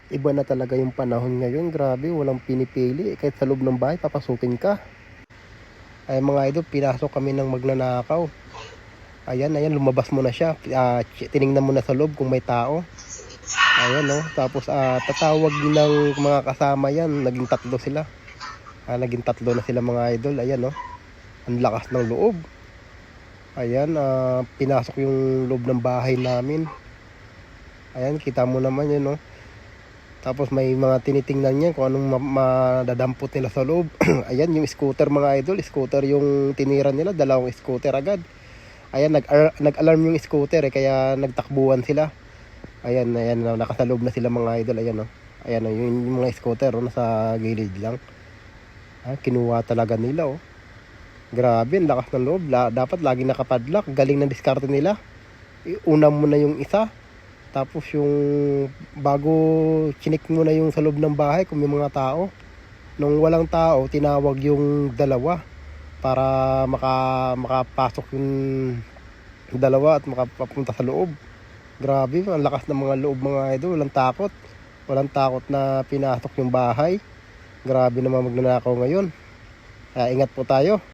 Iba na talaga yung panahon ngayon. Grabe, walang pinipili. Kahit sa loob ng bahay, papasukin ka. Ay mga idol, pinasok kami ng magnanakaw. Ayan, ayan, lumabas mo na siya. Tiningnan mo na sa loob kung may tao. Ayan, no. Tapos tatawag ng mga kasama yan. Naging tatlo sila. Naging tatlo na sila mga idol. Ayan, no. Ang lakas ng loob. Ayan, pinasok yung loob ng bahay namin. Ayan, kita mo naman yun, no. Tapos may mga tinitingnan niya kung anong madadampot nila sa loob. Ayan, yung scooter mga idol. Scooter yung tinira nila. Dalawang scooter agad. Ayan, nag-alarm yung scooter kaya nagtakbuhan sila. Ayan, ayan, nakasaloob na sila mga idol. Ayan, oh. Ayan, oh, yung mga scooter, oh, nasa gilid lang. Kinuha talaga nila, oh. Grabe, ang lakas ng loob. Dapat lagi nakapadlock. Galing ng diskarte nila. Una mo na yung isa. Tapos yung bago chinik mo na yung sa loob ng bahay kung may mga tao. Nung walang tao, tinawag yung dalawa para makapasok yung dalawa at makapapunta sa loob. Grabe, ang lakas ng mga loob mga idol. Walang takot. Walang takot na pinasok yung bahay. Grabe naman magnanakaw ngayon. Ingat po tayo.